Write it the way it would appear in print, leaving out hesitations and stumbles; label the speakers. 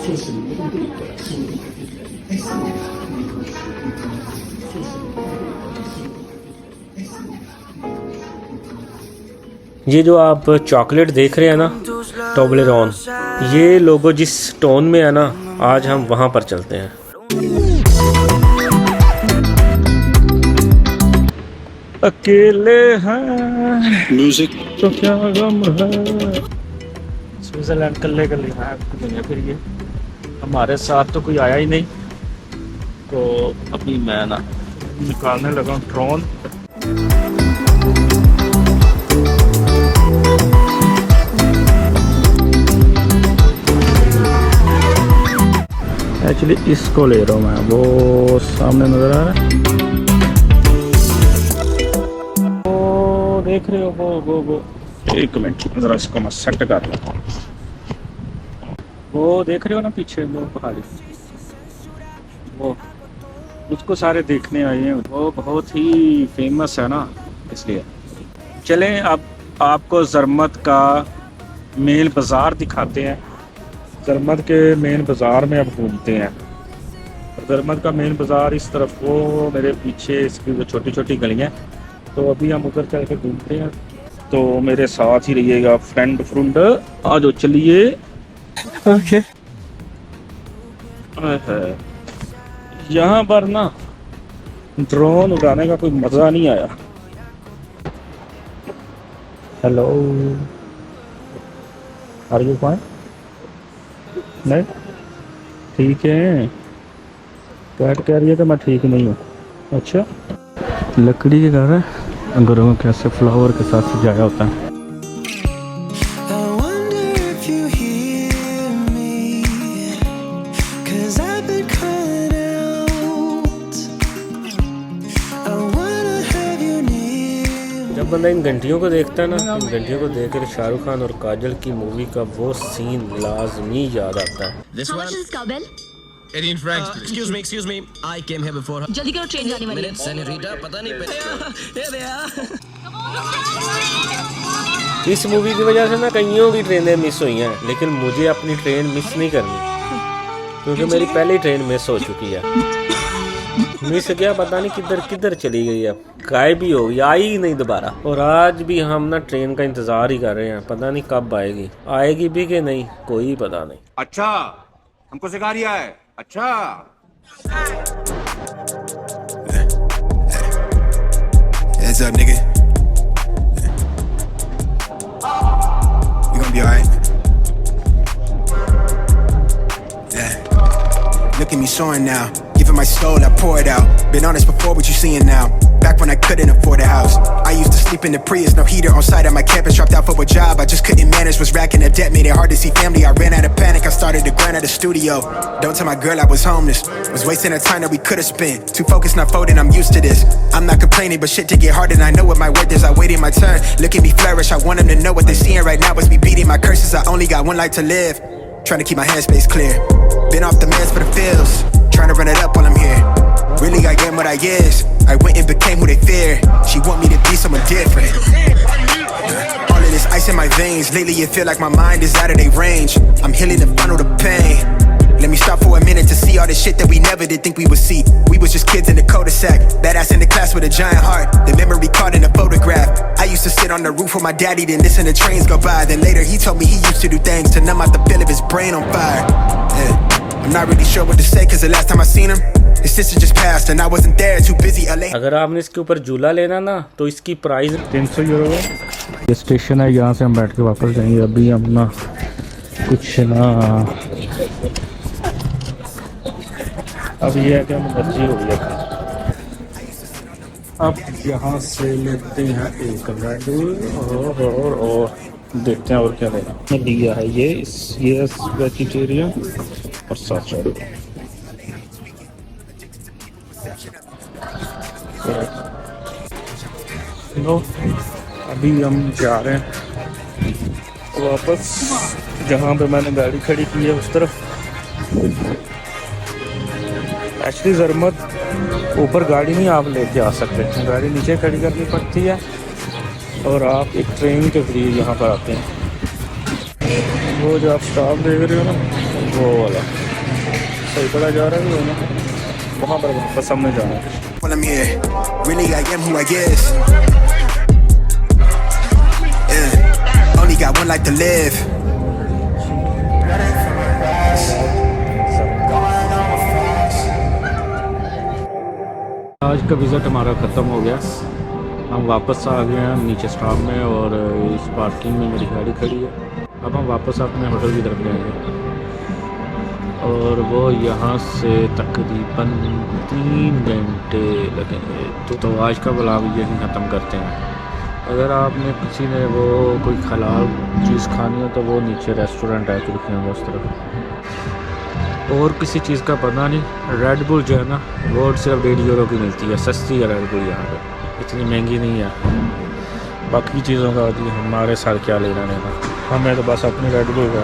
Speaker 1: ये जो आप चॉकलेट देख रहे हैं ना, टोबलेरोन, ये लोगो जिस टोन में है ना, आज हम वहाँ पर चलते हैं। अकेले हैं म्यूजिक तो क्या गम है। स्विट्जरलैंड कल्ले कल्ले हैं फिर ये हमारे साथ तो कोई आया ही नहीं, तो अभी मैं ना निकालने लगा ड्रोन। एक्चुअली इसको ले रहा हूँ मैं, वो सामने नजर आ रहा है, वो देख रहे हो, वो एक मिनट जरा इसको मैं सेट कर लेता हूँ। वो देख रहे हो ना पीछे वो पहाड़ी, वो उसको सारे देखने आए हैं, वो बहुत ही फेमस है ना, इसलिए। चलें अब आपको ज़रमत का मेन बाज़ार दिखाते हैं। ज़रमत के मेन बाज़ार में अब घूमते हैं। ज़रमत का मेन बाज़ार इस तरफ, वो मेरे पीछे इसकी वो छोटी छोटी गलियाँ, तो अभी हम उधर चल के घूमते हैं। तो मेरे साथ ही रहिएगा फ्रेंड, आ जाओ चलिए। ओके। यहाँ पर ना ड्रोन उड़ाने का कोई मज़ा नहीं आया। Hello, are you fine? नहीं ठीक है, कैट कह रही है कि मैं ठीक नहीं हूँ। अच्छा, लकड़ी के घर है, घरों में कैसे फ्लावर के साथ सजाया होता है। जब बंदा इन घंटियों को देखता है ना, इन घंटियों को देख कर शाहरुख खान और काजल की मूवी का वो सीन लाजमी याद आता है।
Speaker 2: Excuse me. I came here before her.
Speaker 3: जल्दी करो, ट्रेन जाने वाली है।
Speaker 2: Senorita, पता नहीं
Speaker 1: इस मूवी की वजह से ना कईयों की ट्रेनें मिस हुई हैं, लेकिन मुझे अपनी ट्रेन मिस नहीं करनी, क्योंकि मेरी पहली ट्रेन मिस हो चुकी है। मिस क्या पता नहीं किधर चली गई, अब गायब भी हो गई, आई ही नहीं दोबारा। और आज भी हम ना ट्रेन का इंतजार ही कर रहे हैं, पता नहीं कब आएगी भी कि नहीं, कोई पता नहीं।
Speaker 4: अच्छा, हमको सिखा रिया है। अच्छा,
Speaker 5: Heads up, nigga. You gonna be alright. Yeah. Look at me soaring now. Giving my soul, I pour it out. Been honest before, what you seeing now? Back when I couldn't afford a house, I used to sleep in the Prius, no heater on site at my campus. Dropped out for a job, I just couldn't manage. Was racking a debt, made it hard to see family. I ran out of panic, I started to grind at the studio. Don't tell my girl I was homeless, was wasting the time that we could've spent. Too focused, not folding, I'm used to this. I'm not complaining, but shit to get harder, and I know what my worth is. I waited my turn, look at me flourish. I want them to know what they're seeing right now is me beating my curses. I only got one life to live, trying to keep my headspace clear. Been off the meds for the feels, trying to run it up while I'm here. Really I am what I is, I went and became who they fear. She want me to be someone different. All of this ice in my veins, lately it feel like my mind is out of their range. I'm healing to funnel the pain. Let me stop for a minute to see all the shit that we never did think we would see. We was just kids in the cul-de-sac, badass in the class with a giant heart. The memory caught in a photograph. I used to sit on the roof with my daddy, then listen to trains go by. Then later he told me he used to do things to numb out the feel of his brain on fire. I'm not really sure what to say, cause the last time I seen him, his sister just passed and I wasn't there, too busy LA.
Speaker 1: अगर आपने इसके ऊपर झूला लेना ना, तो इसकी price 300 euro है। ये स्टेशन है, यहाँ से हम बैठ के वापस जाएंगे। अभी हम ना कुछ ना, अब ये है कि हम मर्जी हो गया। अब यहाँ से लेते हैं एक रेड और देखते हैं और क्या लेना। लिया है ये वेजिटेरियन और सॉसेज। लो अभी हम जा रहे हैं वापस जहाँ पे मैंने गाड़ी खड़ी की है उस तरफ। एक्चुअली ज़रमत ऊपर गाड़ी नहीं आप लेके आ सकते, गाड़ी नीचे खड़ी करनी पड़ती है और आप एक ट्रेन के जरिए यहाँ पर आते हैं। वो जो आप स्टॉप देख रहे हो ना, वो वाला सही पता जा रहा है ना, वहाँ पर वापस सामने जाना है।
Speaker 5: While I'm here, really I am who I guess. Yeah, only got one life to live.
Speaker 1: आज का विज़िट हमारा ख़त्म हो गया, हम वापस आ गए हैं नीचे स्टॉप में और इस पार्किंग में मेरी गाड़ी खड़ी है। अब हम वापस अपने होटल की तरफ जाएंगे और वो यहाँ से तकरीबन 3 घंटे लगेंगे। तो आज का व्लॉग यही ख़त्म करते हैं। अगर आपने किसी ने वो कोई हलाल चीज़ खानी हो तो वो नीचे रेस्टोरेंट है तुर्कियों में उस तरफ। और किसी चीज़ का पता नहीं। रेड बुल जो है ना वो सिर्फ 1.5 यूरो की मिलती है, सस्ती है रेड बुल यहाँ पे, इतनी महंगी नहीं है। बाकी चीज़ों का हमारे साथ क्या लेना देना, हमें तो बस अपनी रेड बुल का